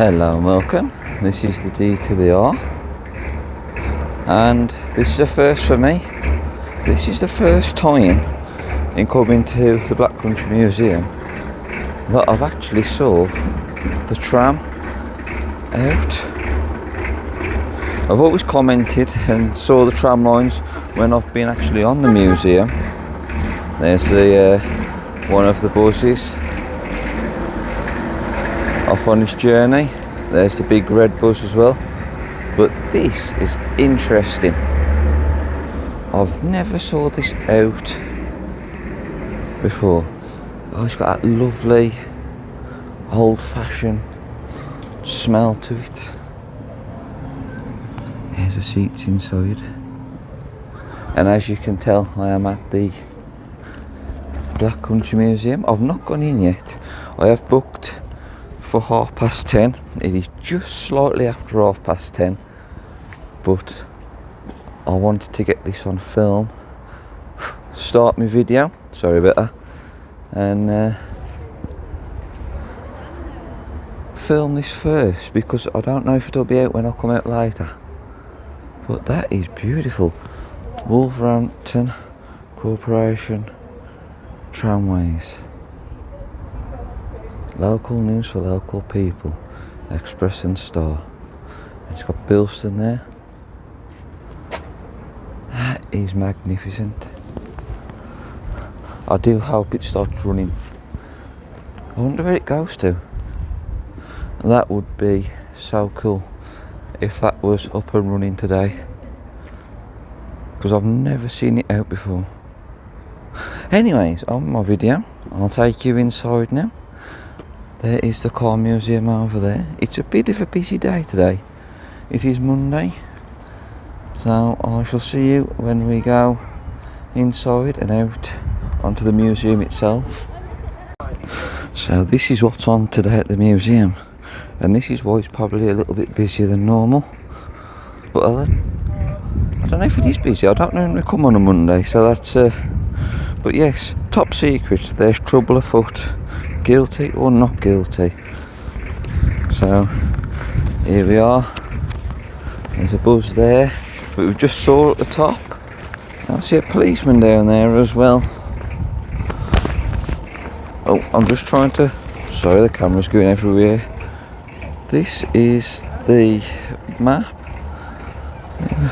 Hello and welcome. This is the D to the R, and this is a first for me. This is the first time in coming to the Black Country Museum that I've actually saw the tram out. I've always commented and saw the tram lines when I've been actually on the museum. There's the one of the buses off on his journey. There's the big red bus as well, but this is interesting. I've never saw this out before. Oh, it's got that lovely old-fashioned smell to it. There's the seats inside, and as you can tell, I am at the Black Country Museum. I've not gone in yet. I have booked for 10:30. It is just slightly after 10:30, but I wanted to get this on film, start my video, sorry about that, and film this first, because I don't know if it'll be out when I come out later. But that is beautiful. Wolverhampton Corporation Tramways. Local news for local people. Express and Star. It's got Bilston there. That is magnificent. I do hope it starts running. I wonder where it goes to. That would be so cool if that was up and running today, because I've never seen it out before. Anyways, on my video, I'll take you inside now. There is the car museum over there. It's a bit of a busy day today. It is Monday, so I shall see you when we go inside and out onto the museum itself. So this is what's on today at the museum, and this is why it's probably a little bit busier than normal. But I don't know if it is busy. I don't know when we come on a Monday, so that's but yes, top secret, there's trouble afoot. Guilty or not guilty. So here we are. There's a buzz there, but we just saw at the top. I see a policeman down there as well. Oh, I'm just trying to, sorry, the camera's going everywhere. This is the map.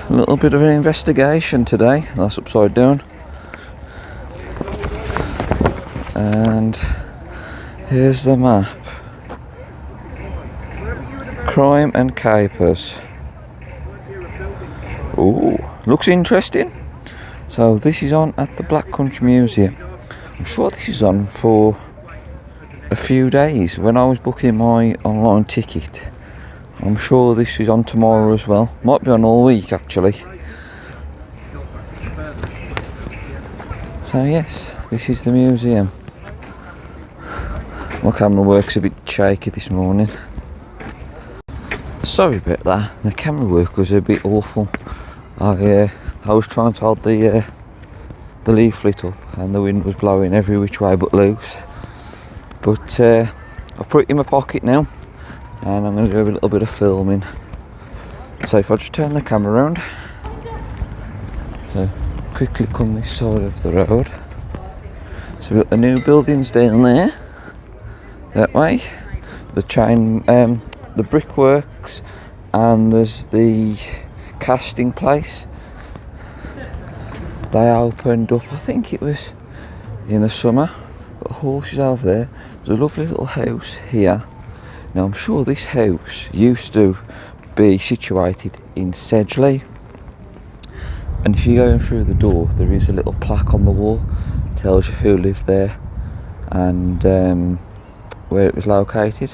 A little bit of an investigation today. That's upside down. And here's the map. Crime and capers. Ooh, looks interesting. So this is on at the Black Country Museum. I'm sure this is on for a few days. When I was booking my online ticket, I'm sure this is on tomorrow as well. Might be on all week actually. So yes, this is the museum. My camera work's a bit shaky this morning. Sorry about that. The camera work was a bit awful. I was trying to hold the leaflet up, and the wind was blowing every which way but loose. But I've put it in my pocket now, and I'm going to do a little bit of filming. So if I just turn the camera around, so quickly come this side of the road. So we've got the new buildings down there. That way, the the brickworks, and there's the casting place. They opened up, I think it was in the summer. Got the horses over there. There's a lovely little house here. Now I'm sure this house used to be situated in Sedgley, and if you go in through the door, there is a little plaque on the wall. It tells you who lived there and where it was located.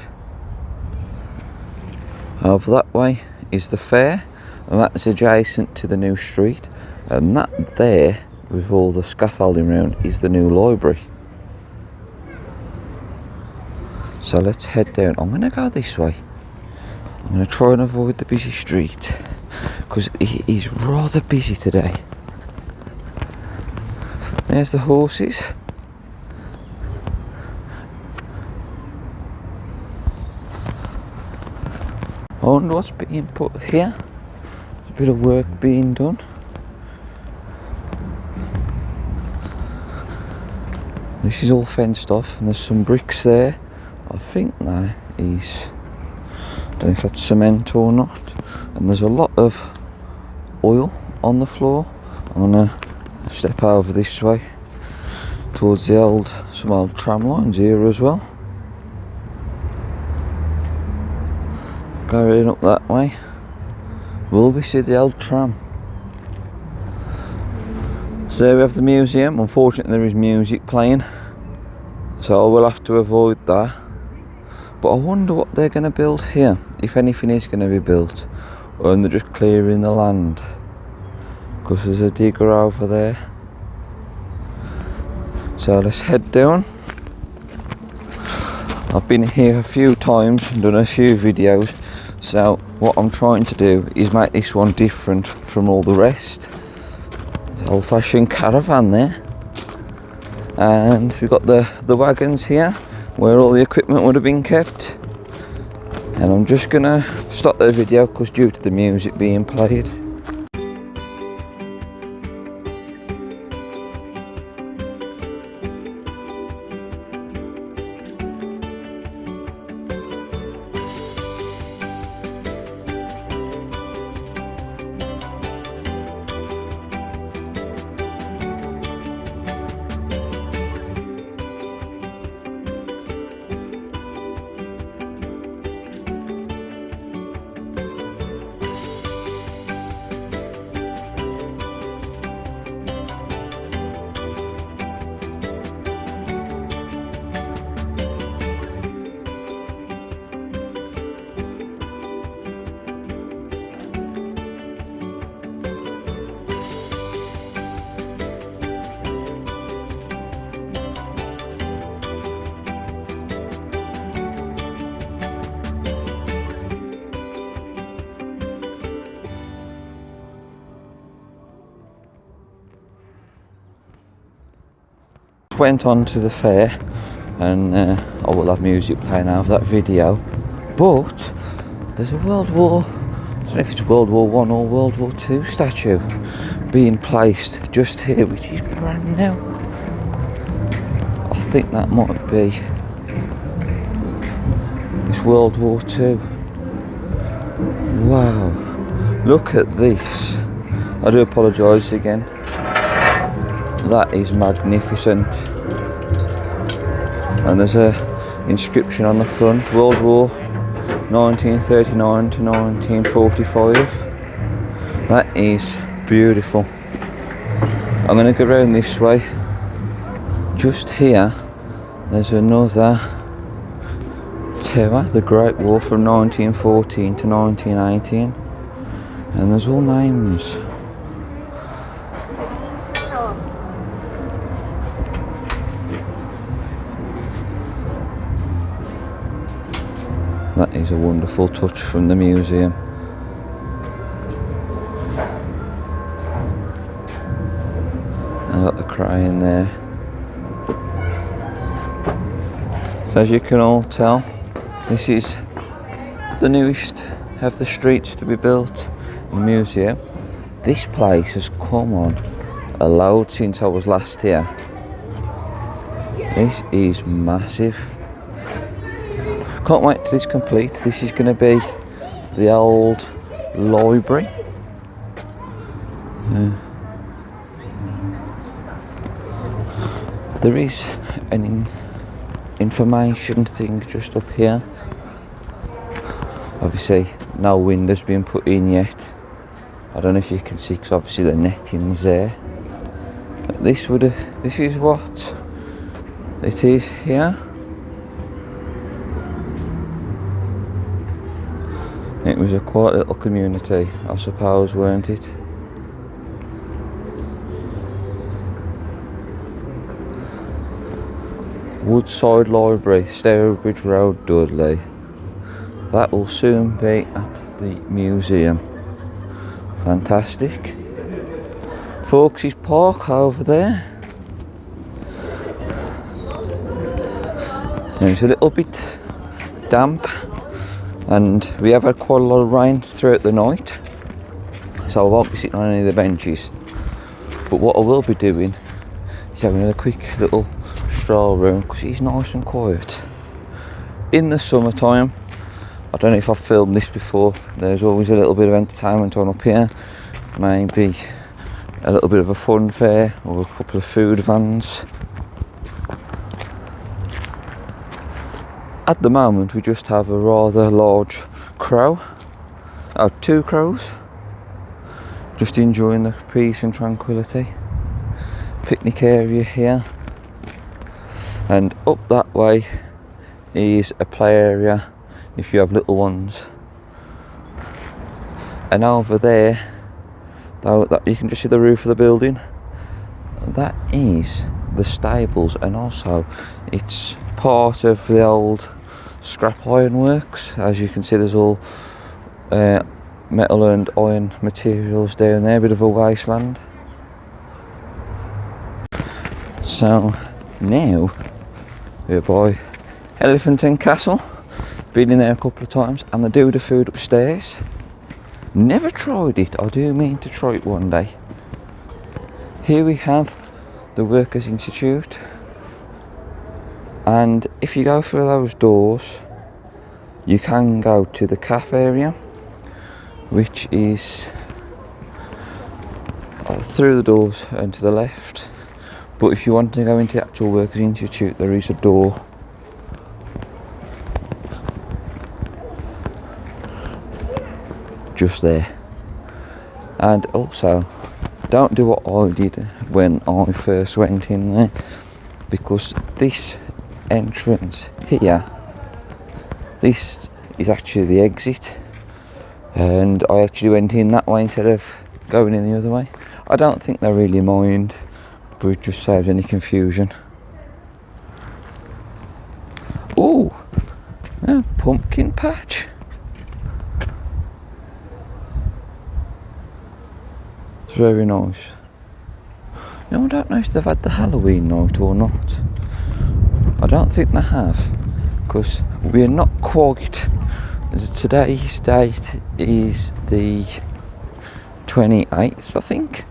Over that way is the fair, and that's adjacent to the new street, and that there with all the scaffolding around is the new library. So let's head down. I'm going to go this way. I'm going to try and avoid the busy street, because it is rather busy today. There's the horses. I wonder what's being put here. There's a bit of work being done. This is all fenced off and there's some bricks there. I think that is, I don't know if that's cement or not. And there's a lot of oil on the floor. I'm gonna step over this way towards the some old tram lines here as well. Going up that way, will we see the old tram? So there we have the museum. Unfortunately there is music playing, so I will have to avoid that. But I wonder what they're going to build here, if anything is going to be built, or they're just clearing the land, because there's a digger over there. So let's head down. I've been here a few times and done a few videos, so what I'm trying to do is make this one different from all the rest. It's an old-fashioned caravan there, and we've got the wagons here where all the equipment would have been kept. And I'm just gonna stop the video because due to the music being played. Went on to the fair, and I will have music playing out of that video, but there's a World War, I don't know if it's World War I or World War II statue being placed just here, which is brand new. I think that might be it's World War II. Wow, look at this. I do apologise again. That is magnificent. And there's a inscription on the front, World War 1939 to 1945. That is beautiful. I'm going to go around this way. Just here there's another tower, the Great War from 1914 to 1918, and there's all names. That is a wonderful touch from the museum. I've got the crane there. So as you can all tell, this is the newest of the streets to be built in the museum. This place has come on a load since I was last here. This is massive. Can't wait till it's complete. This is going to be the old library. There is an information thing just up here. Obviously no windows been put in yet. I don't know if you can see because obviously the netting's there. But this is what it is here. It was a quiet little community, I suppose, weren't it? Woodside Library, Stourbridge Road, Dudley. That will soon be at the museum. Fantastic. Folks' Park over there. Now it's a little bit damp and we have had quite a lot of rain throughout the night, so I won't be sitting on any of the benches. But what I will be doing is having a quick little stroll room, because it's nice and quiet. In the summertime, I don't know if I've filmed this before, there's always a little bit of entertainment on up here. Maybe a little bit of a fun fair or a couple of food vans. At the moment we just have a rather large crow, two crows, just enjoying the peace and tranquility. Picnic area here, and up that way is a play area if you have little ones, and over there, though, that you can just see the roof of the building, that is the stables, and also it's part of the old scrap iron works. As you can see, there's all metal and iron materials down there, a bit of a wasteland. So now we're by Elephant and Castle. Been in there a couple of times, and they do the food upstairs. Never tried it, I do mean to try it one day. Here we have the Workers' Institute, and if you go through those doors you can go to the cafe area, which is through the doors and to the left. But if you want to go into the actual Workers' Institute, there is a door. Just there. And also, don't do what I did when I first went in there, because this entrance here, this is actually the exit, and I actually went in that way instead of going in the other way. I don't think they really mind, but it just saves any confusion. Oh, a pumpkin patch. It's very nice. Now, I don't know if they've had the Halloween night or not. I don't think they have, because we're not quite. Today's date is the 28th, I think.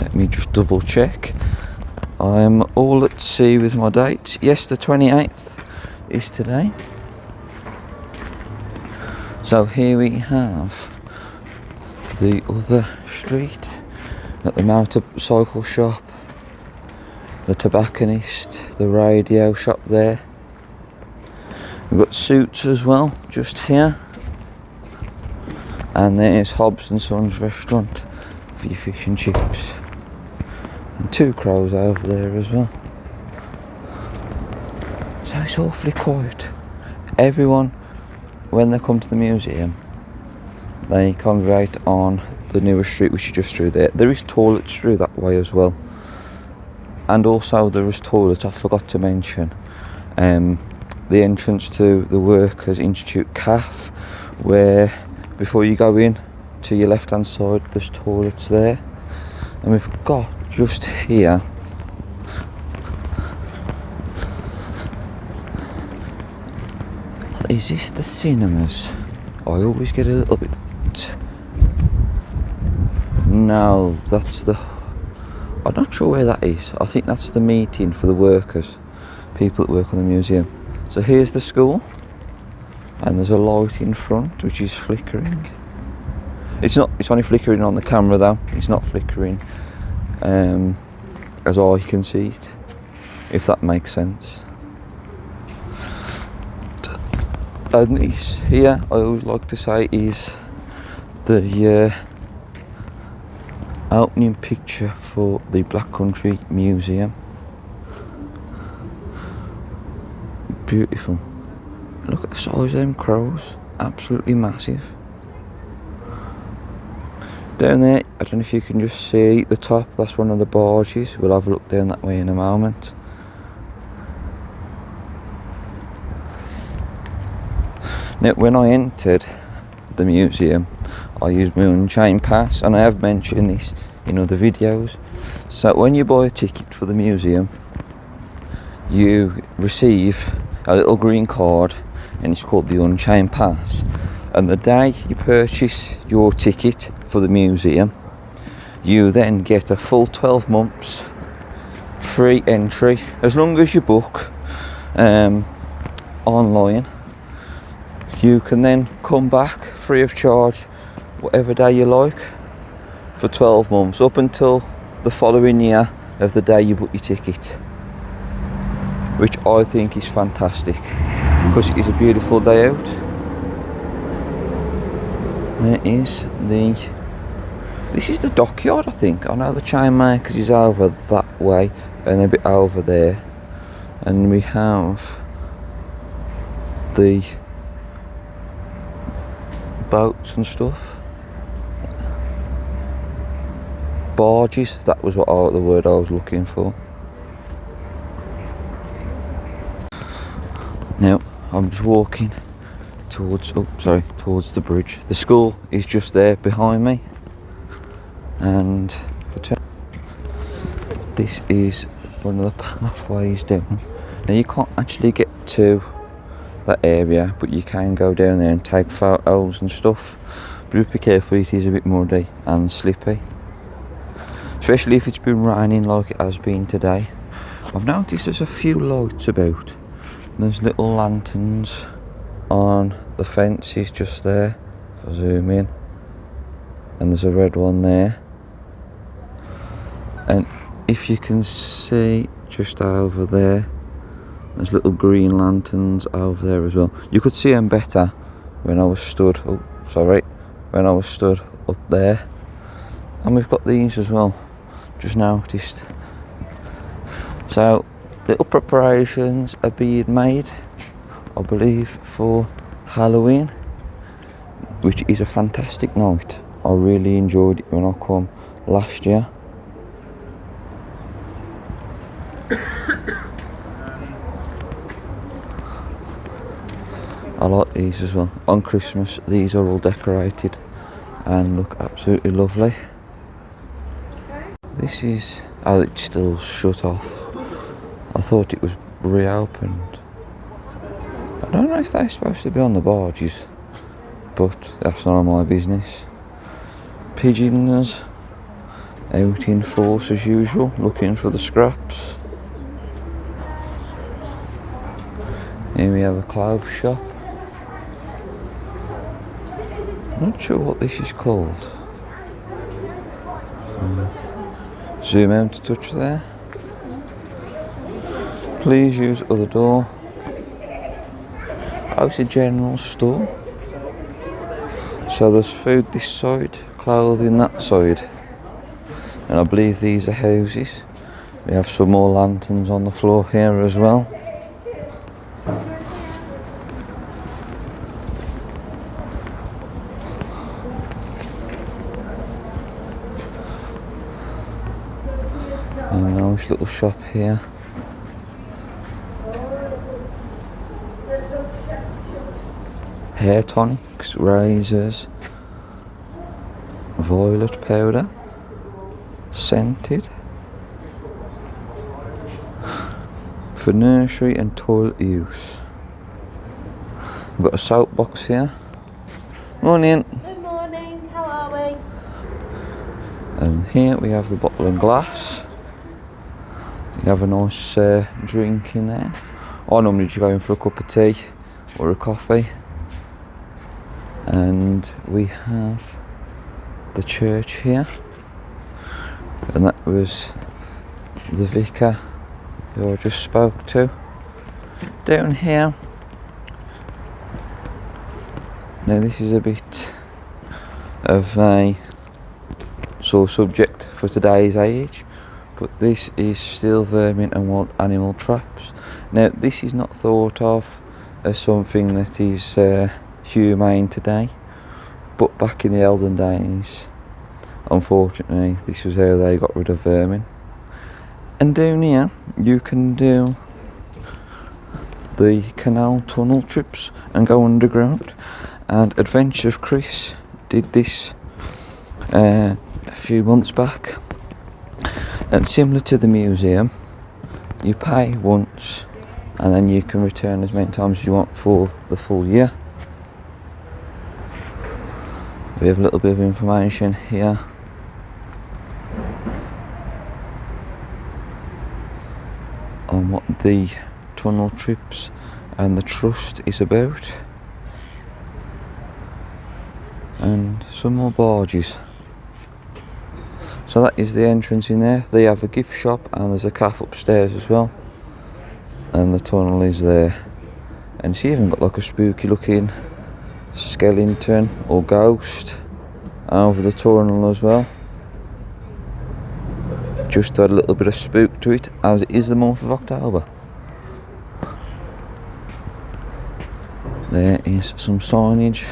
Let me just double check. I'm all at sea with my dates. Yes, the 28th is today. So here we have the other street, at the motorcycle shop, the tobacconist, the radio shop there. We've got Suits as well, just here. And there's Hobbs and Sons restaurant for your fish and chips. And two crows over there as well. So it's awfully quiet. Everyone, when they come to the museum, they congregate on the newer street, which is just through there. There is toilets through that way as well. And also there is toilets, I forgot to mention, the entrance to the Workers' Institute CAF, where before you go in, to your left hand side, there's toilets there. And we've got just here is this the cinemas? I always get a little bit. No, that's the. I'm not sure where that is. I think that's the meeting for the workers, people that work on the museum. So here's the school, and there's a light in front which is flickering. It's not. It's only flickering on the camera though. It's not flickering as I can see it, if that makes sense. And this here, I always like to say, is the opening picture for the Black Country Museum. Beautiful. Look at the size of them crows, absolutely massive. Down there, I don't know if you can just see the top, that's one of the barges. We'll have a look down that way in a moment. Now, when I entered the museum, I used my Unchained pass, and I have mentioned this in other videos. So when you buy a ticket for the museum, you receive a little green card, and it's called the Unchained Pass. And the day you purchase your ticket for the museum, you then get a full 12 months free entry, as long as you book online. You can then come back free of charge whatever day you like for 12 months, up until the following year of the day you book your ticket, which I think is fantastic because it is a beautiful day out. This is the Dockyard, I think. I know the chain makers is over that way and a bit over there, and we have the boats and stuff, barges. That was the word I was looking for. Now I'm just walking towards the bridge. The school is just there behind me, and this is one of the pathways down. Now you can't actually get to that area, but you can go down there and take photos and stuff, but be careful, it is a bit muddy and slippy, especially if it's been raining like it has been today. I've noticed there's a few lights about. There's little lanterns on the fences just there, if I zoom in, and there's a red one there, and if you can see just over there, there's little green lanterns over there as well. You could see them better when I was stood up there. And we've got these as well, just noticed. So little preparations are being made, I believe, for Halloween, which is a fantastic night. I really enjoyed it when I come last year. I like these as well. On Christmas, these are all decorated and look absolutely lovely. This is, oh, it's still shut off. I thought it was reopened. I don't know if they're supposed to be on the barges, but that's none of my business. Pigeons out in force as usual, looking for the scraps. Here we have a clothes shop. Not sure what this is called. Zoom out a touch there. Please use other door. Oh, it's a general store. So there's food this side, clothing that side, and I believe these are houses. We have some more lanterns on the floor here as well. A nice little shop here. Hair tonics, razors, violet powder, scented, for nursery and toilet use. We've got a soap box here. Morning. Good morning, how are we? And here we have the bottle and glass. You have a nice drink in there. I normally just go in for a cup of tea or a coffee. And we have the church here, and that was the vicar who I just spoke to. Down here, now this is a bit of a sore subject for today's age, but this is still vermin and wild animal traps. Now this is not thought of as something that is humane today, but back in the olden days, unfortunately, this was how they got rid of vermin. And down here you can do the canal tunnel trips and go underground, and Adventure of Chris did this a few months back, and similar to the museum, you pay once and then you can return as many times as you want for the full year. We have a little bit of information here. On what the tunnel trips and the trust is about. And some more barges. So that is the entrance in there. They have a gift shop and there's a cafe upstairs as well. And the tunnel is there. And it's even got like a spooky looking skeleton or ghost over the tunnel as well. Just to add a little bit of spook to it, as it is the month of October. There is some signage.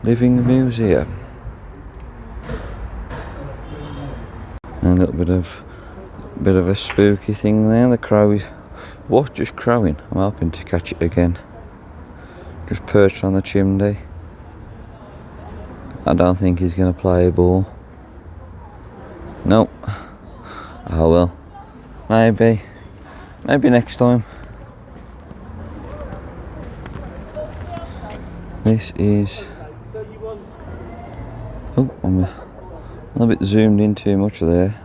Living museum. And a little bit of a spooky thing there. The crow is just crowing. I'm hoping to catch it again. Just perched on the chimney. I don't think he's going to play a ball. Nope. Oh well. Maybe next time. This is. Oh, I'm a little bit zoomed in too much there.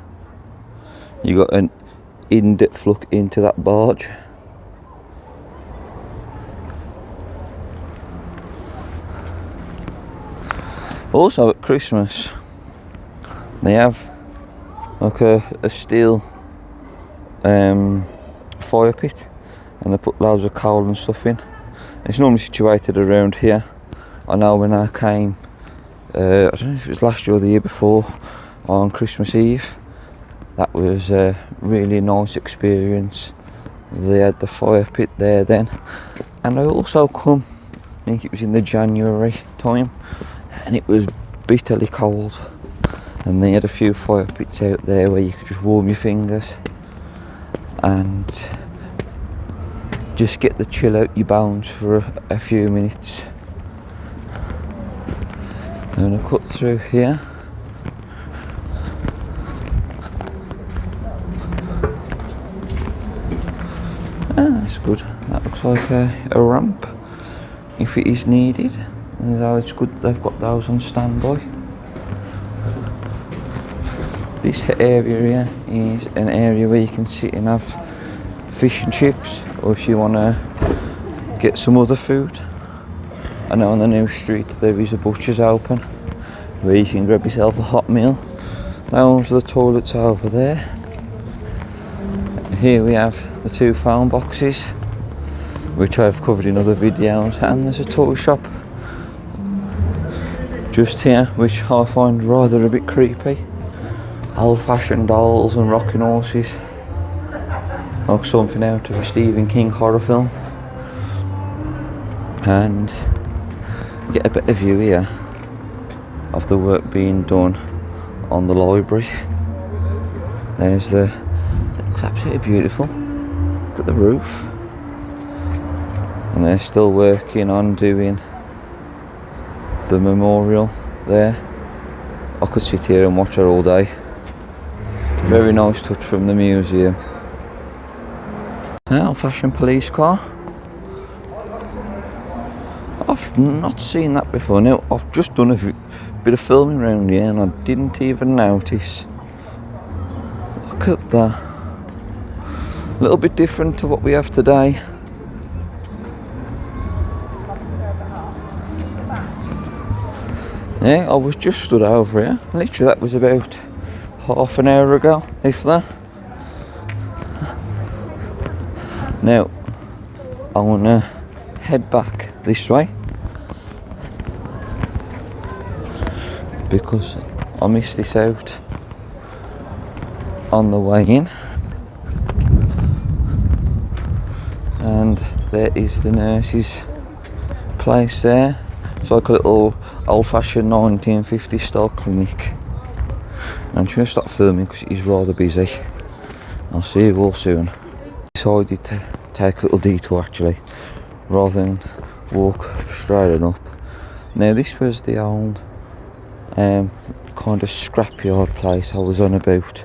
You got an in-depth look into that barge. Also at Christmas, they have like a steel fire pit, and they put loads of coal and stuff in. It's normally situated around here. I know when I came, I don't know if it was last year or the year before, on Christmas Eve, that was a really nice experience. They had the fire pit there then, and I also come, I think it was in the January time, and it was bitterly cold, and they had a few fire pits out there where you could just warm your fingers and just get the chill out your bones for a few minutes. I'm going to cut through here. That's good. That looks like a ramp if it is needed. And so it's good they've got those on standby. This area here is an area where you can sit and have fish and chips, or if you want to get some other food. I know on the new street there is a butcher's open where you can grab yourself a hot meal. Those are the toilets over there. Here we have the 2 phone boxes, which I've covered in other videos, and there's a toy shop just here, which I find rather a bit creepy. Old-fashioned dolls and rocking horses, like something out of a Stephen King horror film. And you get a better view here of the work being done on the library. There's it looks absolutely beautiful. Look at the roof. And they're still working on doing the memorial there. I could sit here and watch her all day. Very nice touch from the museum. An old-fashioned police car. I've not seen that before. Now, I've just done a bit of filming around here and I didn't even notice. Look at that. A little bit different to what we have today. Yeah, I was just stood over here. Literally, that was about half an hour ago, if that. Now, I want to head back this way because I missed this out on the way in. And there is the nurse's place there. It's like a little old-fashioned 1950s style clinic. I'm just going to stop filming because it is rather busy. I'll see you all soon. Decided to take a little detour actually, rather than walk straight on up. Now this was the old kind of scrapyard place I was on about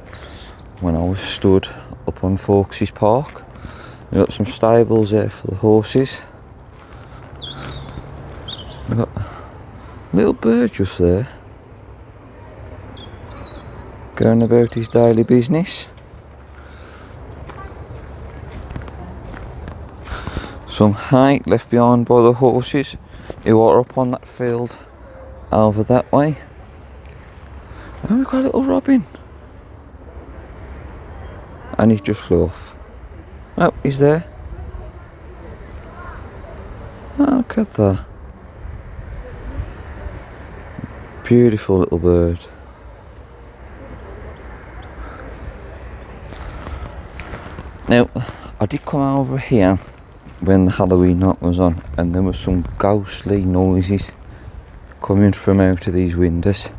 when I was stood up on Fawkes's Park. We've got some stables there for the horses. We've got a little bird just there, going about his daily business. Some hay left behind by the horses who are up on that field over that way. And we've got a little robin. And he's just flew off. Oh, he's there. Oh, look at that. Beautiful little bird. Now, I did come over here when the Halloween night was on, and there was some ghostly noises coming from out of these windows.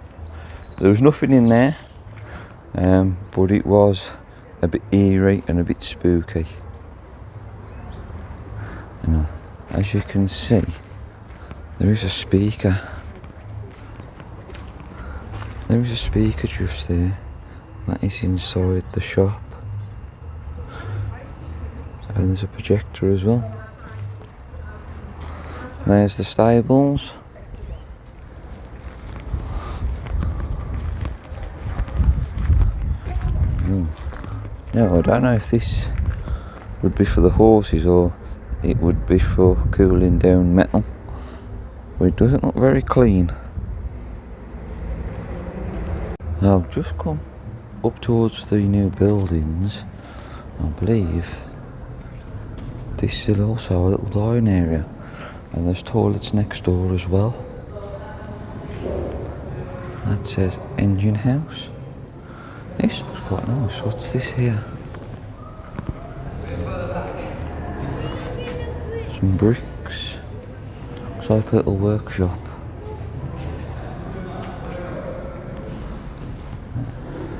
There was nothing in there, but it was a bit eerie and a bit spooky. And as you can see, there is a speaker. There is a speaker just there. That is inside the shop. And there's a projector as well. There's the stables. Now I don't know if this would be for the horses or it would be for cooling down metal, but it doesn't look very clean. I've just come up towards the new buildings. I believe this is also a little dining area, and there's toilets next door as well. That says engine house. This looks quite nice. What's this here? Some bricks. Looks like a little workshop.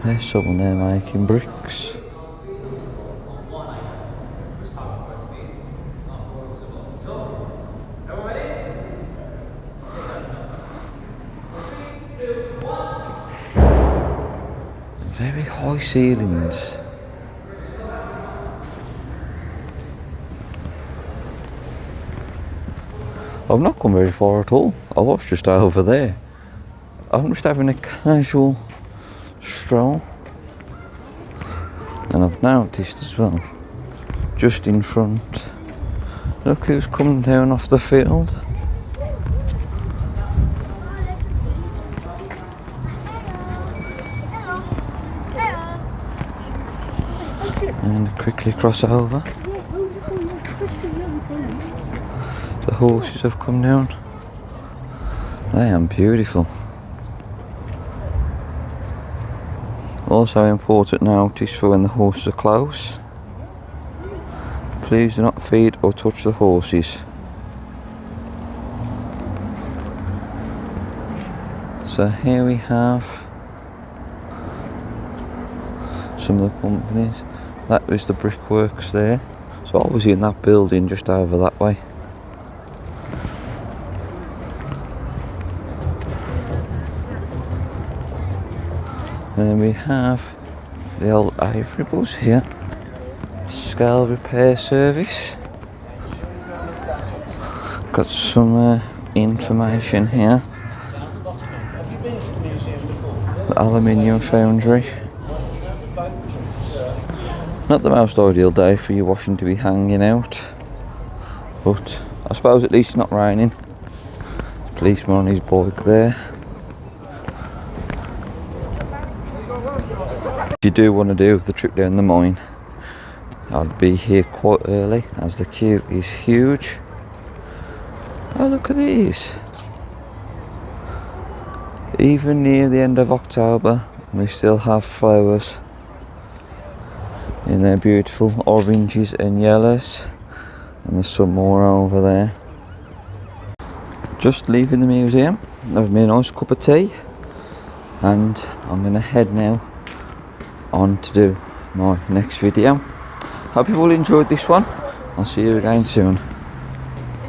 There's someone there making bricks. Very high ceilings. I've not come very far at all. I was just over there. I'm just having a casual stroll, and I've noticed as well, just in front, look who's coming down off the field. And quickly cross over. The horses have come down. They are beautiful. Also important notice for when the horses are close. Please do not feed or touch the horses. So here we have some of the companies. That was the brickworks there. So I was in that building just over that way. Then we have the old Ivory Bus here. Scale repair service. Got some information here. The aluminium foundry. Not the most ideal day for your washing to be hanging out, but I suppose at least it's not raining. Policeman on his bike there. If you do want to do the trip down the mine, I'll be here quite early as the queue is huge. Oh, look at these. Even near the end of October, we still have flowers in their beautiful oranges and yellows, and there's some more over there. Just leaving the museum, I've made a nice cup of tea, and I'm going to head now on to do my next video. Hope you've all enjoyed this one. I'll see you again soon.